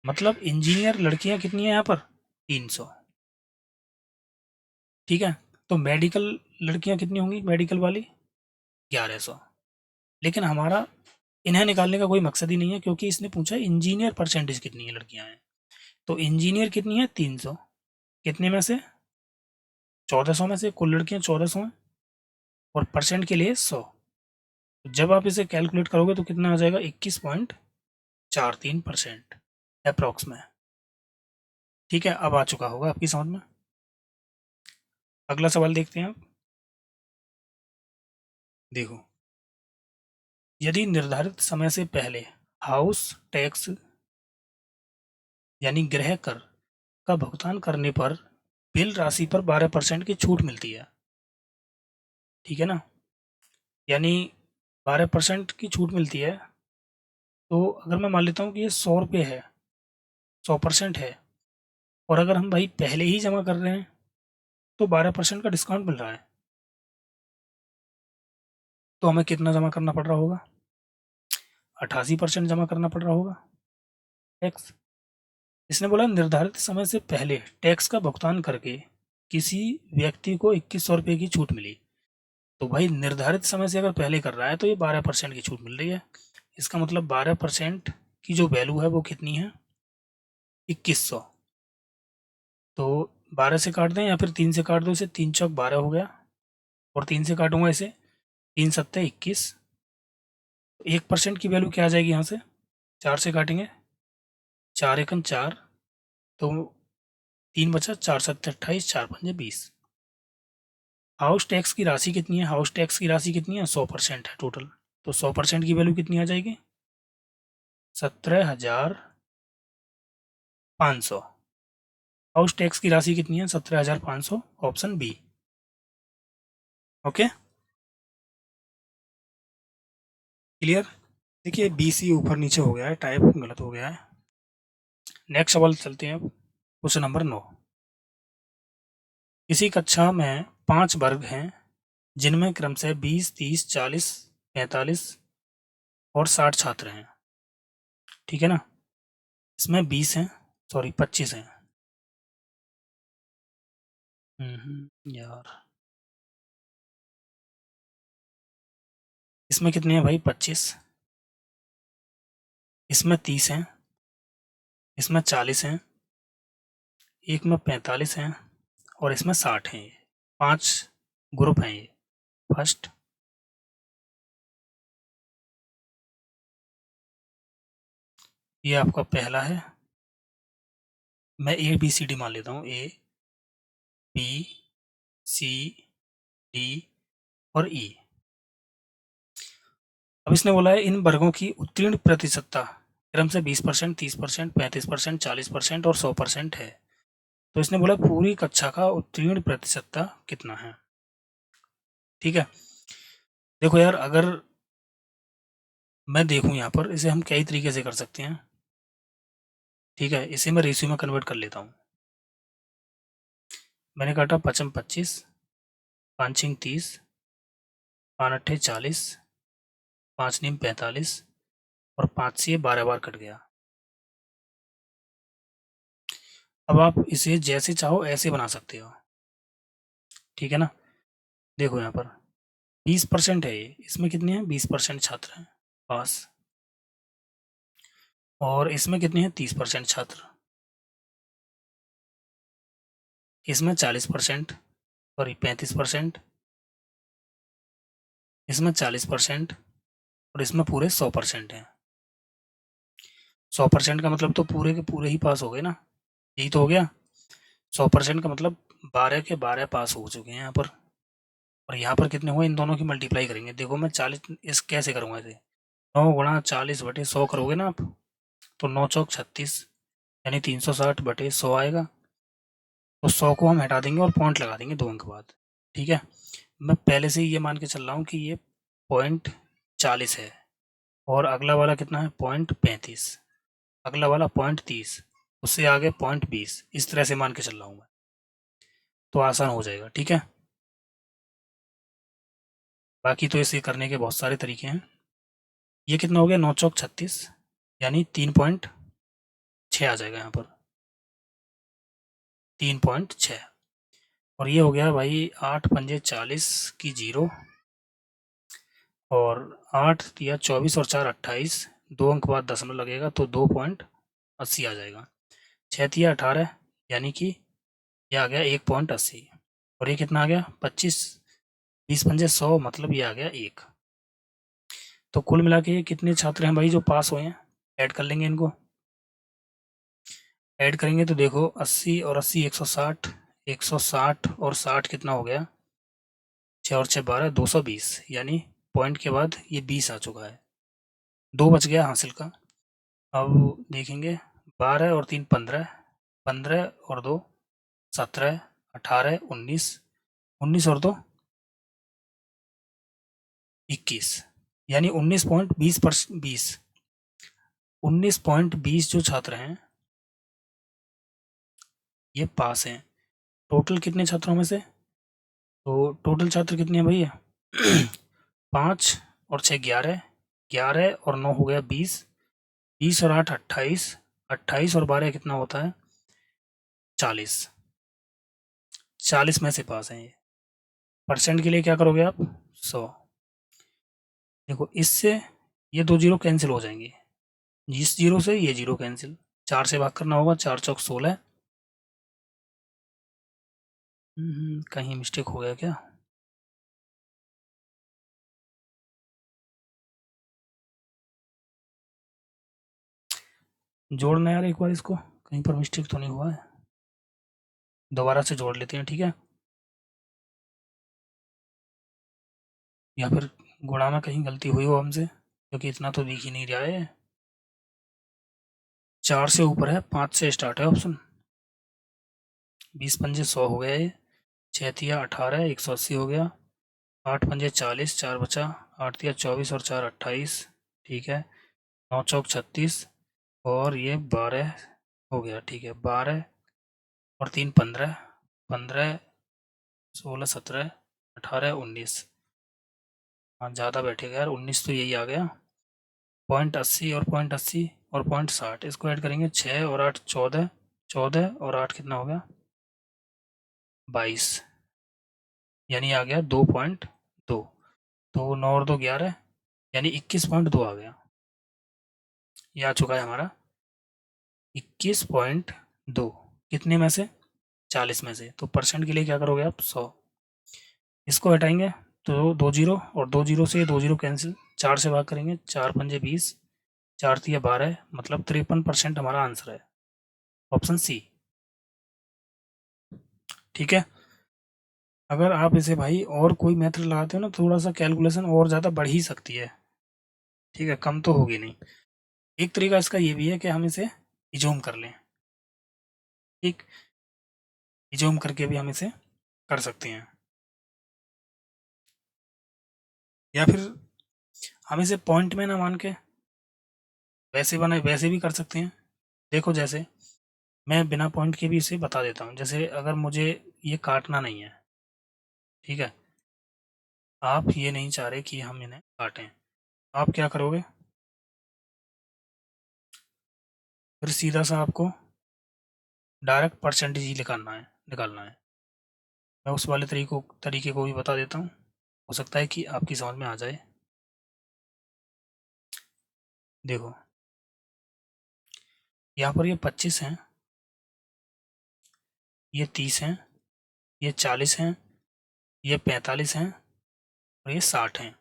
मतलब इंजीनियर लड़कियाँ कितनी है यहाँ पर? 300। ठीक है, तो मेडिकल लड़कियाँ कितनी होंगी मेडिकल वाली? 1100। लेकिन हमारा इन्हें निकालने का कोई मकसद ही नहीं है, क्योंकि इसने पूछा इंजीनियर परसेंटेज कितनी है लड़कियां हैं। तो इंजीनियर कितनी है? 300। कितने में से? 1400 में से। कुल लड़कियां 1400 हैं, और परसेंट के लिए 100। तो जब आप इसे कैलकुलेट करोगे तो कितना आ जाएगा? 21.43% अप्रॉक्स में। ठीक है, अब आ चुका होगा आपकी समझ में। अगला सवाल देखते हैं आप। देखो, यदि निर्धारित समय से पहले हाउस टैक्स यानी गृह कर का भुगतान करने पर बिल राशि पर 12% की छूट मिलती है। ठीक है ना, यानी 12% की छूट मिलती है। तो अगर मैं मान लेता हूँ कि ये 100 रुपये है, 100% है, और अगर हम भाई पहले ही जमा कर रहे हैं तो 12% का डिस्काउंट मिल रहा है, तो हमें कितना जमा करना पड़ रहा होगा? 88% जमा करना पड़ रहा होगा टैक्स। इसने बोला निर्धारित समय से पहले टैक्स का भुगतान करके किसी व्यक्ति को 2100 रुपये की छूट मिली। तो भाई निर्धारित समय से अगर पहले कर रहा है तो ये 12% की छूट मिल रही है। इसका मतलब 12% की जो वैल्यू है वो कितनी है? 2100। तो 12 से काट दें या फिर 3 से काट दो इसे, 3 चौक 12 हो गया, और 3 से काटूंगा इसे, 3 सत्ते 21। 1% की वैल्यू क्या आ जाएगी यहाँ से, 4 से काटेंगे, 4 एकम 4, तो 3 बचा, 4 सत्ते 28, 4 पंजे 20। हाउस टैक्स की राशि कितनी है, हाउस टैक्स की राशि कितनी है, 100% है टोटल। तो 100% की वैल्यू कितनी आ जाएगी, 17,500। हाउस टैक्स की राशि कितनी है, 17,500, ऑप्शन बी। Okay, clear. देखिए बी सी ऊपर नीचे हो गया है, टाइप गलत हो गया है। नेक्स्ट सवाल चलते हैं अब, क्वेश्चन नंबर 9। इसी कक्षा में 5 वर्ग हैं जिनमें क्रमशः 20, 30, 40, 45 और 60 छात्र हैं, ठीक है ना। इसमें 20 हैं, सॉरी 25 हैं। यार इसमें कितने हैं भाई, 25। इसमें 30 हैं, इसमें 40 हैं, एक में 45 हैं और इसमें 60 हैं। ये 5 ग्रुप हैं ये। फर्स्ट, ये आपका पहला है, मैं ए बी सी डी मान लेता हूँ, ए बी सी डी और ई। अब इसने बोला है इन वर्गों की उत्तीर्ण प्रतिशतता क्रम से 20%, 30%, 35%, 40% और 100% है। तो इसने बोला पूरी कक्षा का उत्तीर्ण प्रतिशतता कितना है। ठीक है, देखो यार, अगर मैं देखूं यहाँ पर, इसे हम कई तरीके से कर सकते हैं। ठीक है, इसे मैं रेशियो में कन्वर्ट कर लेता हूँ। मैंने काटा 55 25, 5 6 30, 5 8 40, 5 9 45 और 5 से 12 बार कट गया। अब आप इसे जैसे चाहो ऐसे बना सकते हो, ठीक है ना। देखो यहाँ पर 20% है ये, इसमें कितने हैं, 20% छात्र हैं पास। और इसमें कितने हैं, 30% छात्र। इसमें 40%, सॉरी 35%, इसमें 40% और इसमें पूरे 100% हैं। 100% का मतलब तो पूरे के पूरे ही पास हो गए ना, यही तो हो गया। 100% का मतलब 12 के 12 पास हो चुके हैं यहाँ पर। और यहाँ पर कितने हुए, इन दोनों की मल्टीप्लाई करेंगे। देखो मैं 40, इस कैसे करूँगा इसे, 9 × 40/100 करोगे ना आप, तो 9 चौक 36, यानी 360/100 आएगा। तो 100 को हम हटा देंगे और पॉइंट लगा देंगे 2 अंक बाद। ठीक है, मैं पहले से ही ये मान के चल रहा हूँ कि ये पॉइंट 40 है, और अगला वाला कितना है, पॉइंट 35, अगला वाला पॉइंट 30, उससे आगे पॉइंट 20, इस तरह से मान के चल रहा हूँ मैं, तो आसान हो जाएगा। ठीक है, बाकी तो इसे करने के बहुत सारे तरीके हैं। ये कितना हो गया, 9 चौक 36, यानी 3.6 आ जाएगा यहाँ पर, 3.6। और ये हो गया भाई 8 पंजे 40 की 0, और 8 या 24 और 4 28, 2 अंक बाद दशमलव लगेगा तो 2.80 आ जाएगा। 6 तिया 18, यानी कि ये आ गया 1.80। और ये कितना आ गया, 25, 20 पंजे 100, मतलब ये आ गया 1। तो कुल मिला के ये कितने छात्र हैं भाई जो पास हुए हैं, ऐड कर लेंगे इनको। ऐड करेंगे तो देखो 80 और 80 160, 160 और 60 कितना हो गया, 6 और 6 12, 220, यानी पॉइंट के बाद ये 20 आ चुका है, 2 बच गया हासिल का। अब देखेंगे 12 और 3 15, 15 और 2 17, 18 19, 19 और 2 21, यानी 19.20 जो छात्र हैं ये पास हैं। टोटल कितने छात्रों में से, तो टोटल छात्र कितने हैं भैया 5 और 6 11, 11 और 9 हो गया 20, 20 और 8 28, 28 और 12 कितना होता है 40, 40 में से पास हैं ये। परसेंट के लिए क्या करोगे आप, 100। देखो इससे ये 2 जीरो कैंसिल हो जाएंगे, इस जीरो से ये जीरो कैंसिल, 4 से भाग करना होगा, 4 चौक 16। कहीं मिस्टेक हो गया क्या, जोड़ना यार एक बार इसको, कहीं पर मिस्टेक तो नहीं हुआ है। दोबारा से जोड़ लेते हैं, ठीक है। या फिर गुणा में कहीं गलती हुई हो हमसे, क्योंकि इतना तो दिख ही नहीं रहा है। 4 से ऊपर है, 5 से स्टार्ट है ऑप्शन। 20 पंजे 100 हो गया ये। 6 तिया 18, 180 हो गया। 8 पंजे 40, 4 बचा। 8 तिया 24 और 4 28, ठीक है। 9 चौक 36 और ये 12 हो गया, ठीक है। 12 और 3 15, 15 16 17 18 19। हाँ ज़्यादा बैठेगा यार, 19 तो यही आ गया। .80 और .80 और .60, इसको ऐड करेंगे। 6 और 8 14, 14 और 8 कितना हो गया, 22, यानी आ गया 2.2। तो 9 और 2 11, यानी 21.2 आ गया। ये आ चुका है हमारा 21.2। कितने में से, 40 में से। तो परसेंट के लिए क्या करोगे आप, 100। इसको हटाएंगे तो 2 जीरो, और 2 जीरो से 2 जीरो कैंसिल। 4 से भाग करेंगे, 4 पंजे 20, 4 तिया 12, मतलब 53% हमारा आंसर है, ऑप्शन सी। ठीक है। अगर आप इसे भाई और कोई मेथड लगाते हो ना, थोड़ा सा कैलकुलेशन और ज़्यादा बढ़ ही सकती है, ठीक है, कम तो होगी नहीं। एक तरीका इसका ये भी है कि हम इसे इजूम कर लें, ठीक। इजूम करके भी हम इसे कर सकते हैं, या फिर हम इसे पॉइंट में ना मान के वैसे बना वैसे भी कर सकते हैं। देखो जैसे मैं बिना पॉइंट के भी इसे बता देता हूँ। जैसे अगर मुझे ये काटना नहीं है, ठीक है, आप ये नहीं चाह रहे कि हम इन्हें काटें, आप क्या करोगे, फिर सीधा सा आपको डायरेक्ट परसेंटेज ही निकालना है। मैं उस वाले तरीके को भी बता देता हूँ, हो सकता है कि आपकी समझ में आ जाए। देखो यहाँ पर ये 25 हैं, ये 30 हैं, ये 40 हैं, ये 45 हैं और ये 60 हैं।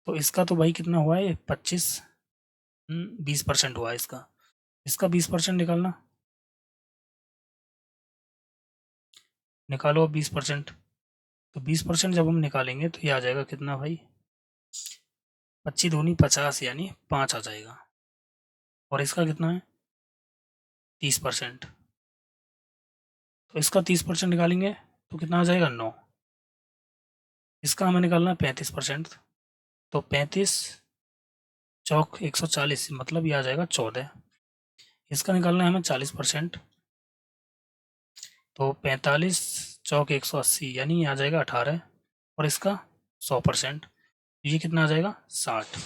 तो इसका तो भाई कितना हुआ है, ये 25, 20% हुआ है इसका। इसका 20% निकालना, निकालो अब 20%। तो 20% जब हम निकालेंगे तो ये आ जाएगा कितना भाई, 25 दूनी 50, यानी 5 आ जाएगा। और इसका कितना है, 30%। तो इसका 30% निकालेंगे तो कितना आ जाएगा, 9। इसका हमें निकालना है 35%। तो 35 चौक 140, मतलब ये आ जाएगा 14। इसका निकालना है हमें 40%। तो 45 चौक 180, यानी ये आ जाएगा 18। और इसका 100%, ये कितना आ जाएगा, 60।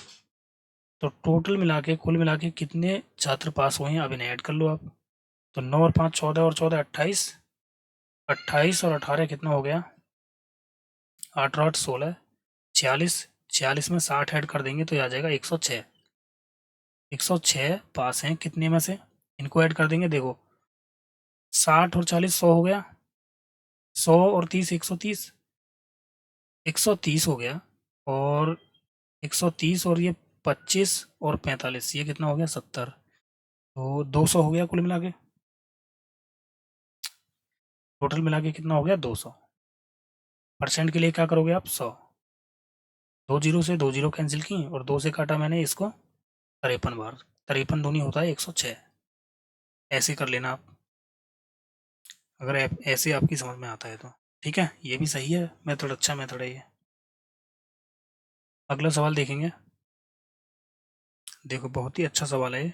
तो टोटल मिला के, कुल मिला के कितने छात्र पास हुए हैं, अब इन्हें ऐड कर लो आप। तो 9 और 5 14 और 14 28, 28 और 18 कितना हो गया, 8 और 8 16, 46। 46 में 60 ऐड कर देंगे तो ये आ जाएगा 106। 106 पास हैं कितने में से, इनको ऐड कर देंगे। देखो 60 और 40 100 हो गया, 100 और 30 130, 130 हो गया। और 130 और ये 25 और 45, ये कितना हो गया, 70। तो 200 हो गया कुल मिला के, टोटल मिला के कितना हो गया, 200। परसेंट के लिए क्या करोगे आप, 100। 2 जीरो से 2 जीरो कैंसिल की और 2 से काटा मैंने इसको 53 बार। 53 दूनी होता है 106। ऐसे कर लेना आप, अगर ऐसे आपकी समझ में आता है तो। ठीक है, ये भी सही है मेथड, अच्छा मेथड है ये। अगला सवाल देखेंगे। देखो बहुत ही अच्छा सवाल है ये।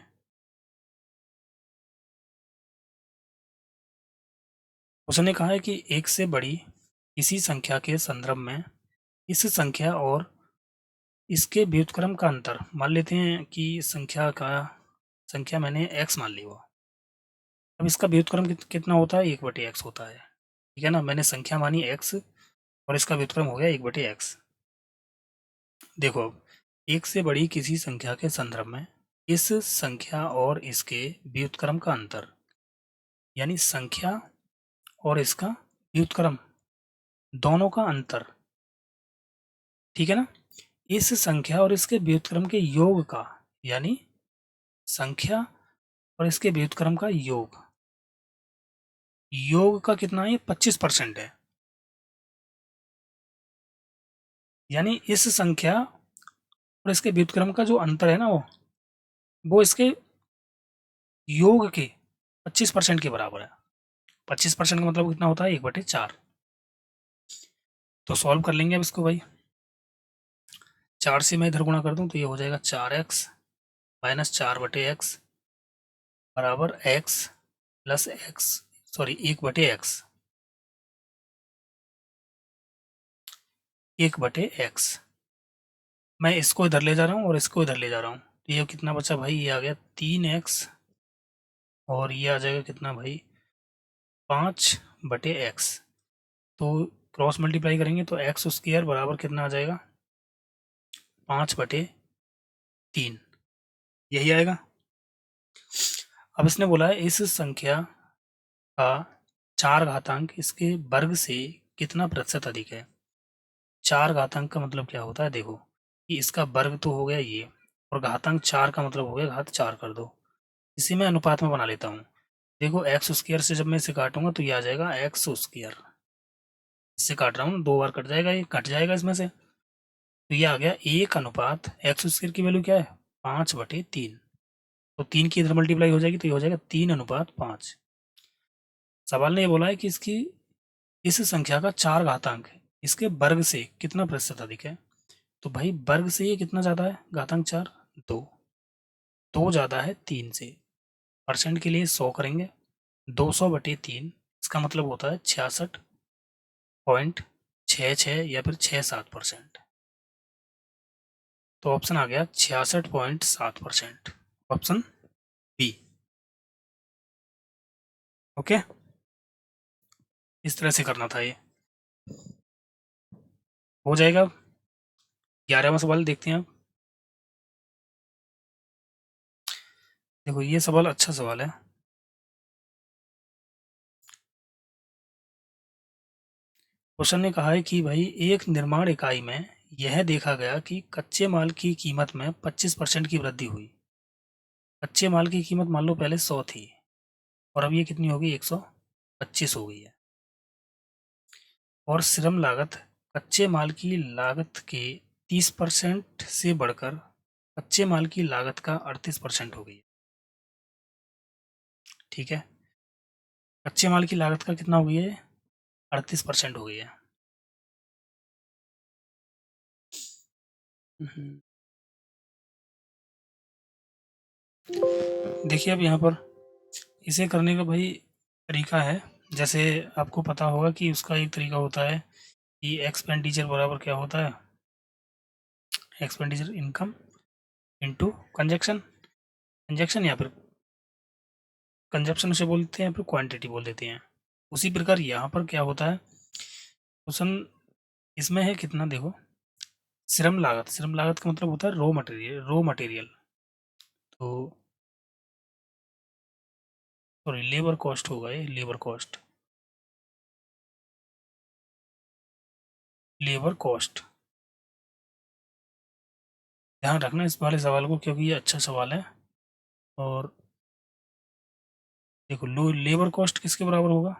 उसने कहा है कि एक से बड़ी किसी संख्या के संदर्भ में इस संख्या और इसके व्युत्क्रम का अंतर, मान लेते हैं कि संख्या मैंने x मान ली हुआ। अब इसका व्युत्क्रम कितना होता है, 1/x होता है, ठीक है ना। मैंने संख्या मानी x और इसका व्युत्क्रम हो गया 1/x। देखो अब एक से बड़ी किसी संख्या के संदर्भ में इस संख्या और इसके व्युत्क्रम का अंतर, यानी संख्या और इसका व्युत्क्रम दोनों का अंतर, ठीक है ना। इस संख्या और इसके व्युत्क्रम के योग का, यानी संख्या और इसके व्युत्क्रम का योग, योग का कितना है, 25% है। यानी इस संख्या और इसके व्युत्क्रम का जो अंतर है ना, वो इसके योग के 25% के बराबर है। 25% का मतलब कितना होता है, 1/4। तो सॉल्व कर लेंगे अब इसको भाई। 4 से मैं इधर गुणा कर दूं तो ये हो जाएगा 4x माइनस 4/x बराबर x plus x, sorry 1/x, 1/x। मैं इसको इधर ले जा रहा हूँ और इसको इधर ले जा रहा हूँ, तो ये कितना बचा भाई, ये आ गया 3x और ये आ जाएगा कितना भाई, 5/x। तो क्रॉस मल्टीप्लाई करेंगे तो एक्स स्क्वायर बराबर कितना आ जाएगा, 5/3, यही आएगा। अब इसने बोला है इस संख्या का 4 घातांक इसके वर्ग से कितना प्रतिशत अधिक है। 4 घातांक का मतलब क्या होता है, देखो कि इसका वर्ग तो हो गया ये, और घातांक 4 का मतलब हो गया घात 4 कर दो। इसी में अनुपात में बना लेता हूँ। देखो एक्स स्क्वायर से जब मैं इसे काटूंगा तो ये आ जाएगा एक्स स्क्वायर, इससे काट रहा हूँ 2 बार कट जाएगा, ये कट जाएगा इसमें से, तो ये आ गया 1 एक्स स्क्वायर की वैल्यू क्या है, 5/3। तो 3 की इधर मल्टीप्लाई हो जाएगी तो ये हो जाएगा 3:5। सवाल ने ये बोला है कि इसकी इस संख्या का 4 घातांक इसके वर्ग से कितना प्रतिशत अधिक है। तो भाई वर्ग से ये कितना ज़्यादा है, घातांक 4, 2, 2 ज़्यादा है 3 से। परसेंट के लिए 100 करेंगे, 200/3, इसका मतलब होता है 66.66 या फिर 67%। तो ऑप्शन आ गया 66.7%, ऑप्शन बी। ओके, इस तरह से करना था ये। हो जाएगा। 11वां सवाल देखते हैं अब। देखो ये सवाल अच्छा सवाल है। क्वेश्चन ने कहा है कि भाई एक निर्माण इकाई में यह देखा गया कि कच्चे माल की कीमत में 25% की वृद्धि हुई। कच्चे माल की कीमत मान लो पहले 100 थी और अब ये कितनी होगी, 125 हो गई है। और श्रम लागत कच्चे माल की लागत के 30% से बढ़कर कच्चे माल की लागत का 38% हो गई है। ठीक है, कच्चे माल की लागत का कितना हो गई है, 38% हो गई है। देखिए अब यहाँ पर इसे करने का भाई तरीका है। जैसे आपको पता होगा कि उसका एक तरीका होता है कि एक्सपेंडिचर बराबर क्या होता है, expenditure income into conjunction, conjunction या फिर कंजप्शन उसे बोलते हैं, फिर क्वांटिटी बोल देते हैं। उसी प्रकार यहाँ पर क्या होता है, क्वेश्चन इसमें है कितना, देखो श्रम लागत, श्रम लागत का मतलब होता है रॉ मटेरियल, रॉ मटेरियल। तो सॉरी लेबर कॉस्ट होगा ये, लेबर कॉस्ट, लेबर कॉस्ट। ध्यान रखना इस वाले सवाल को क्योंकि ये अच्छा सवाल है। और देखो लो लेबर कॉस्ट किसके बराबर होगा,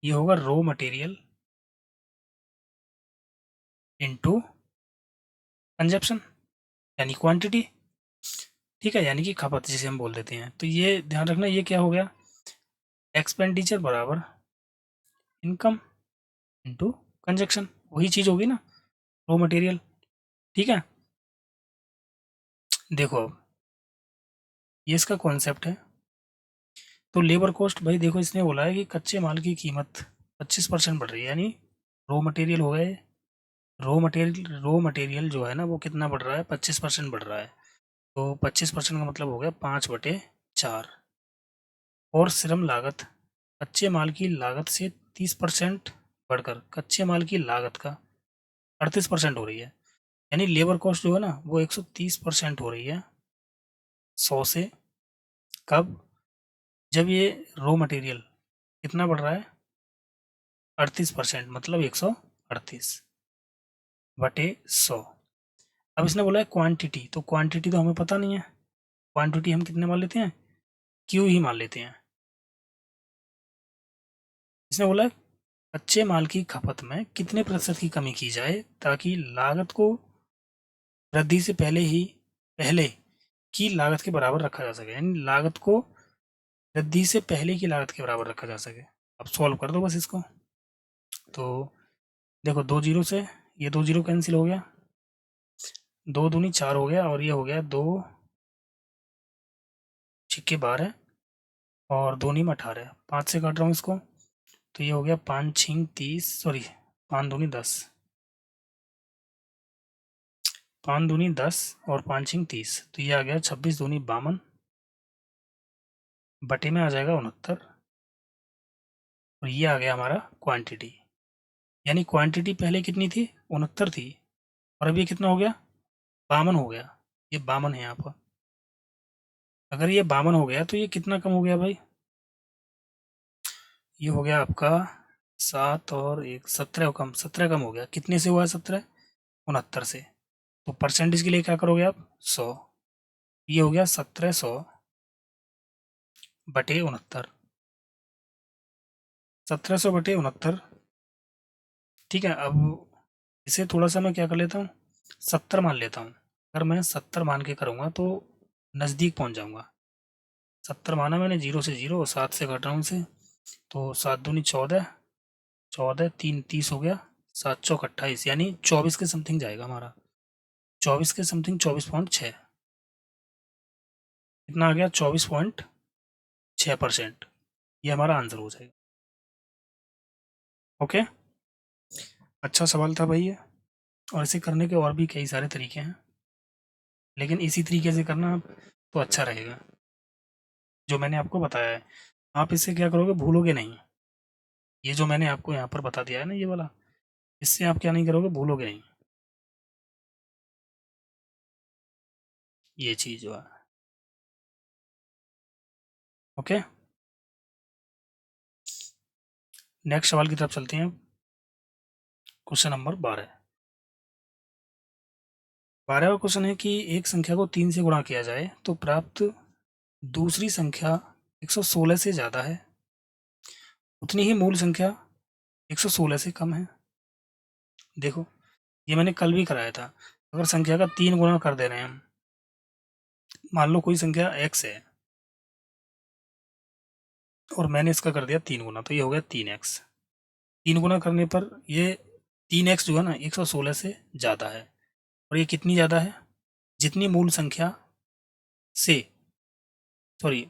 ये होगा रॉ मटेरियल इनटू कंजप्शन यानी क्वांटिटी। ठीक है, यानी कि खपत जिसे हम बोल देते हैं। तो ये ध्यान रखना, ये क्या हो गया, एक्सपेंडिचर बराबर इनकम इनटू कंजक्शन, वही चीज होगी ना, रॉ मटेरियल। ठीक है, देखो अब ये इसका कॉन्सेप्ट है। तो लेबर कॉस्ट भाई देखो इसने बोला है कि कच्चे माल की कीमत 25% बढ़ रही है, यानी रॉ मटेरियल हो गए, रॉ मटेरियल जो है ना वो कितना बढ़ रहा है, 25% बढ़ रहा है। तो 25% का मतलब हो गया 5/4। और श्रम लागत कच्चे माल की लागत से 30% बढ़कर कच्चे माल की लागत का 38% हो रही है। यानी लेबर कॉस्ट जो है ना वो 130% हो रही है 100 से। कब, जब ये रॉ मटेरियल कितना बढ़ रहा है, 38%, मतलब 138/100। अब इसने बोला है क्वांटिटी, तो क्वांटिटी तो हमें पता नहीं है, क्वांटिटी हम कितने मान लेते हैं, क्यू ही मान लेते हैं। इसने बोला कच्चे माल की खपत में कितने प्रतिशत की कमी की जाए ताकि लागत को वृद्धि से पहले की लागत के बराबर रखा जा सके, यानी लागत को वृद्धि से पहले की लागत के बराबर रखा जा सके। अब सॉल्व कर दो बस इसको। तो देखो 2 जीरो से ये 2 जीरो कैंसिल हो गया, 2 दूनी 4 हो गया, और ये हो गया 2 छिक्के 12 और 2 नीम 18, 5 से काट रहा हूँ इसको, तो ये हो गया 5 छिंग 30, सॉरी 5 दूनी 10, 5 दूनी 10 और 5 छिंग 30, तो ये आ गया 26 दूनी 52 बटे में आ जाएगा 69, और ये आ गया हमारा क्वांटिटी। यानी क्वांटिटी पहले कितनी थी, 69 थी, और अब ये कितना हो गया, 52 हो गया। ये 52 है यहाँ पर। अगर ये 52 हो गया तो ये कितना कम हो गया भाई, ये हो गया आपका 7 और 1 17 कम, 17 कम हो गया। कितने से हुआ है 17, 69 से। तो परसेंटेज के लिए क्या करोगे आप, 100। ये हो गया 1700 बटे 69, 1700 बटे 69। ठीक है, अब इसे थोड़ा सा मैं क्या कर लेता हूँ, 70 मान लेता हूँ। अगर मैं 70 मान के करूँगा तो नज़दीक पहुँच जाऊँगा। 70 माना मैंने, 0 से 0, 7 से घट रहा हूँ उसे, तो 7 दूनी 14, 14 3 30 हो गया, 7 चौक 28, यानी 24 के समथिंग जाएगा हमारा, 24 के समथिंग, 24.6। कितना आ गया, 24.6%। ये हमारा आंसर हो जाएगा। ओके, अच्छा सवाल था भाई ये, और इसे करने के और भी कई सारे तरीके हैं, लेकिन इसी तरीके से करना तो अच्छा रहेगा जो मैंने आपको बताया है। आप इससे क्या करोगे, भूलोगे नहीं। ये जो मैंने आपको यहाँ पर बता दिया है ना, ये वाला, इससे आप क्या नहीं करोगे, भूलोगे नहीं ये चीज़ जो है। ओके, नेक्स्ट सवाल की तरफ चलते हैं। Question number 12। 12वां क्वेश्चन है कि एक संख्या को 3 से गुणा किया जाए तो प्राप्त दूसरी संख्या 116 से ज़्यादा है, उतनी ही मूल संख्या 116 से कम है। देखो, ये मैंने कल भी कराया था। अगर संख्या का 3 गुणा कर दे रहे हैं हम, मान लो कोई संख्या x है और मैंने इसका कर दिया 3 गुना, तो ये हो गया 3x। 3 गुना करने पर ये 3x जो है ना 116 से ज़्यादा है, और ये कितनी ज़्यादा है, जितनी मूल संख्या से, सॉरी,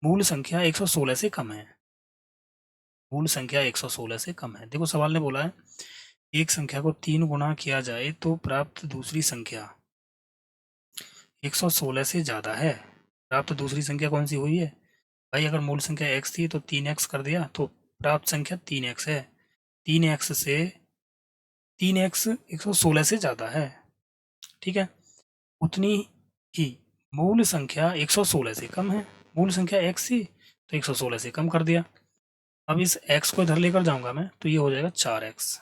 मूल संख्या 116 से कम है। मूल संख्या 116 से कम है। देखो सवाल ने बोला है एक संख्या को 3 गुना किया जाए तो प्राप्त दूसरी संख्या 116 से ज़्यादा है। प्राप्त दूसरी संख्या कौन सी हुई है भाई, अगर मूल संख्या x थी तो 3x कर दिया, तो प्राप्त संख्या 3x है। 3x से 3x 116 से ज़्यादा है, ठीक है। उतनी ही मूल संख्या 116 से कम है। मूल संख्या x थी तो 116 से कम कर दिया। अब इस x को इधर लेकर जाऊंगा मैं, तो ये हो जाएगा 4x,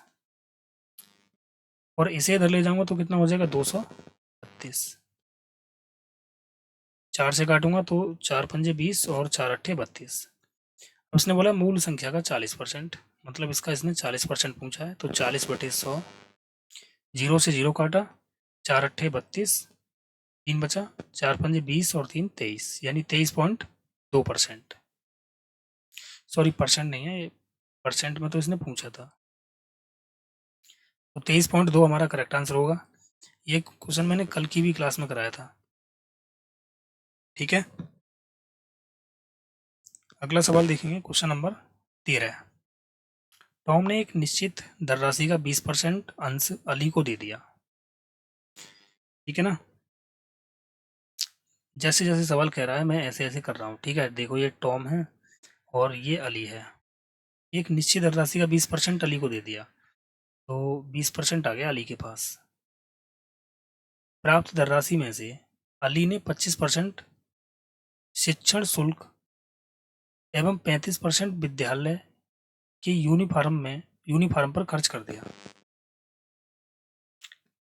और इसे इधर ले जाऊंगा तो कितना हो जाएगा 232। 4 से काटूंगा तो 4 पंजे 20 और 4 अट्ठे 32। उसने बोला मूल संख्या का 40%, मतलब इसका इसने 40% पूछा है, तो 40/100, 0 से 0 काटा, 4 अट्ठे 32, 3 बचा, 4 पंजे 20 और 3 23, यानी 23.2%। सॉरी, परसेंट नहीं है ये, परसेंट में तो इसने पूछा था, तो 23.2 हमारा करेक्ट आंसर होगा। ये क्वेश्चन मैंने कल की भी क्लास में कराया था, ठीक है। अगला सवाल देखेंगे, क्वेश्चन नंबर 13। टॉम ने एक निश्चित धनराशि का 20% अंश अली को दे दिया, ठीक है ना। जैसे जैसे सवाल कह रहा है मैं ऐसे ऐसे कर रहा हूँ, ठीक है। देखो ये टॉम है और ये अली है। एक निश्चित धनराशि का 20% अली को दे दिया, तो 20% आ गया अली के पास। प्राप्त धनराशि में से अली ने 25% शिक्षण शुल्क एवं 35% विद्यालय के यूनिफॉर्म पर खर्च कर दिया,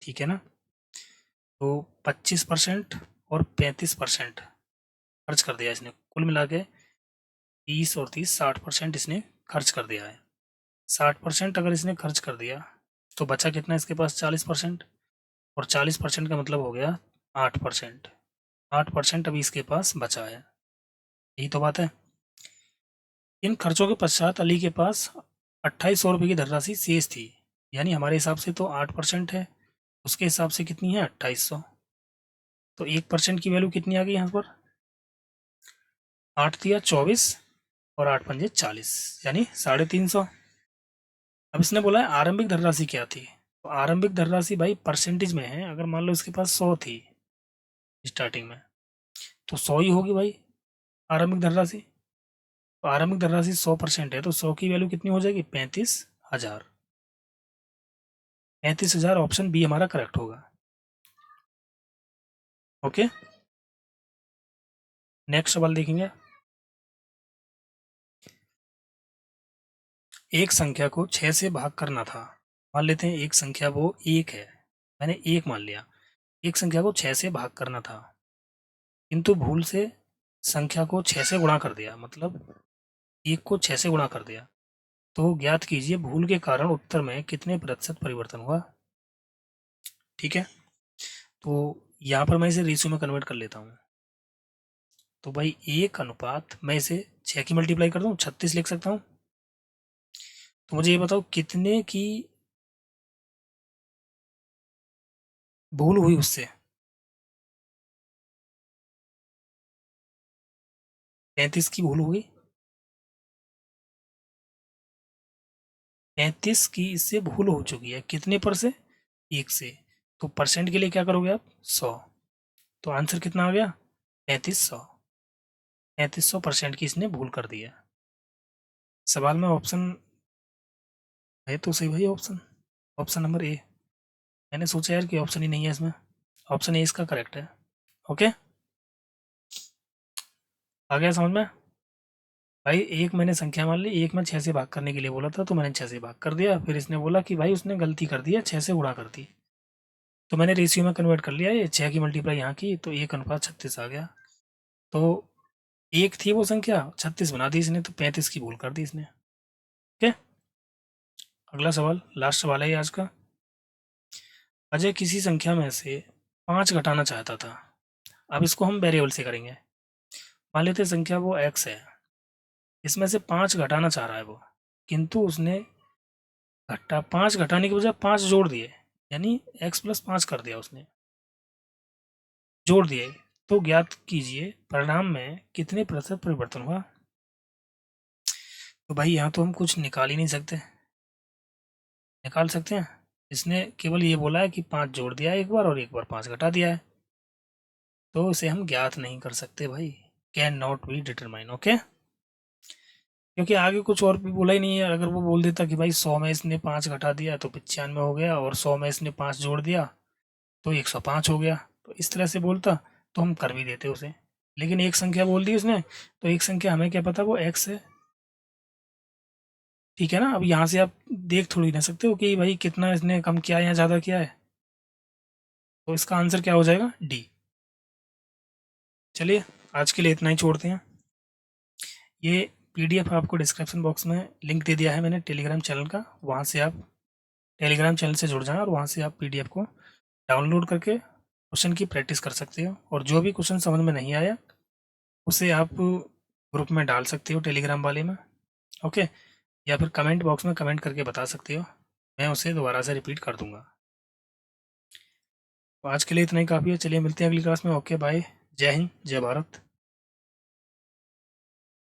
ठीक है ना। तो 25% और 35%, खर्च कर दिया इसने, कुल मिला के 30 और 30 60% इसने खर्च कर दिया है। 60% अगर इसने खर्च कर दिया तो बचा कितना इसके पास, 40%। और 40% का मतलब हो गया 8%। 8% अभी इसके पास बचा है, यही तो बात है। इन खर्चों के पश्चात अली के पास 2800 रुपये की धनराशि शेष थी, यानी हमारे हिसाब से तो 8% है, उसके हिसाब से कितनी है 2800। तो 1% की वैल्यू कितनी आ गई यहाँ पर, 8 दिया 24 और 8 पंजे 40, यानी 350। अब इसने बोला है आरंभिक धनराशि क्या थी, तो आरंभिक धनराशि भाई परसेंटेज में है, अगर मान लो इसके पास 100 थी स्टार्टिंग में, तो 100 ही होगी भाई आरंभिक धनराशि। तो आरंभिक धनराशि 100% है, तो 100 की वैल्यू कितनी हो जाएगी, 35,000। 35,000 ऑप्शन बी हमारा करेक्ट होगा। ओके, नेक्स्ट सवाल देखेंगे। एक संख्या को 6 से भाग करना था। मान लेते हैं एक संख्या वो 1 है, मैंने 1 मान लिया। एक संख्या को 6 से भाग करना था, किंतु भूल से संख्या को 6 से गुणा कर दिया, मतलब 1 को 6 से गुणा कर दिया। तो ज्ञात कीजिए भूल के कारण उत्तर में कितने प्रतिशत परिवर्तन हुआ। ठीक है, तो यहाँ पर मैं इसे रेशियो में कन्वर्ट कर लेता हूँ। तो भाई 1 अनुपात, मैं इसे 6 की मल्टीप्लाई कर दूँ, 36 लिख सकता हूँ। तो मुझे ये बताओ कितने की भूल हुई उससे, 35 की भूल हुई। 35 की इससे भूल हो चुकी है, कितने पर से, 1 से। तो परसेंट के लिए क्या करोगे आप, 100। तो आंसर कितना आ गया, 3500। 3500% की इसने भूल कर दिया। सवाल में ऑप्शन है तो सही भाई, ऑप्शन ऑप्शन नंबर ए। मैंने सोचा यार कि ऑप्शन ही नहीं है इसमें, ऑप्शन ए इसका करेक्ट है। ओके, आ गया समझ में। भाई एक मैंने संख्या मान ली, एक में 6 से भाग करने के लिए बोला था, तो मैंने 6 से भाग कर दिया। फिर इसने बोला कि भाई उसने गलती कर दी है, 6 से गुणा कर दी, तो मैंने रेशियो में कन्वर्ट कर लिया। ये 6 की मल्टीप्लाई यहाँ की, तो 1:36 आ गया। तो एक थी वो संख्या, 36 बना दी इसने, तो 35 की भूल कर दी इसने। ओके, अगला सवाल, लास्ट सवाल है ये आज का। अजय किसी संख्या में से 5 घटाना चाहता था। अब इसको हम वेरिएबल से करेंगे। मान लेते हैं संख्या वो x है, इसमें से 5 घटाना चाह रहा है वो, किंतु उसने 5 घटाने के बजाय 5 जोड़ दिए, यानी x+5 कर दिया उसने, जोड़ दिए। तो ज्ञात कीजिए परिणाम में कितने प्रतिशत परिवर्तन हुआ। तो भाई यहाँ तो हम कुछ निकाल ही नहीं सकते, निकाल सकते हैं, इसने केवल ये बोला है कि 5 जोड़ दिया एक बार और एक बार 5 घटा दिया है, तो इसे हम ज्ञात नहीं कर सकते भाई, can not be determine. Okay, क्योंकि आगे कुछ और भी बोला ही नहीं है। अगर वो बोल देता कि भाई 100 में इसने 5 घटा दिया तो 95 हो गया, और 100 में इसने 5 जोड़ दिया तो 105 हो गया, तो इस तरह से बोलता तो हम कर भी देते उसे। लेकिन एक संख्या बोल दी उसने, तो एक संख्या हमें क्या पता वो x है। ठीक है ना, अब यहाँ से आप देख थोड़ी ना सकते हो कि भाई कितना इसने कम किया है या ज़्यादा किया है। तो इसका आंसर क्या हो जाएगा, डी। चलिए आज के लिए इतना ही छोड़ते हैं। ये पीडीएफ आपको डिस्क्रिप्शन बॉक्स में लिंक दे दिया है मैंने टेलीग्राम चैनल का, वहाँ से आप टेलीग्राम चैनल से जुड़ जाएं और वहाँ से आप पीडीएफ को डाउनलोड करके क्वेश्चन की प्रैक्टिस कर सकते हो। और जो भी क्वेश्चन समझ में नहीं आया उसे आप ग्रुप में डाल सकते हो टेलीग्राम वाले में। ओके, या फिर कमेंट बॉक्स में कमेंट करके बता सकते हो, मैं उसे दोबारा से रिपीट कर दूंगा। तो आज के लिए इतना ही काफ़ी है, चलिए मिलते हैं अगली क्लास में। ओके बाय, जय हिंद जय भारत।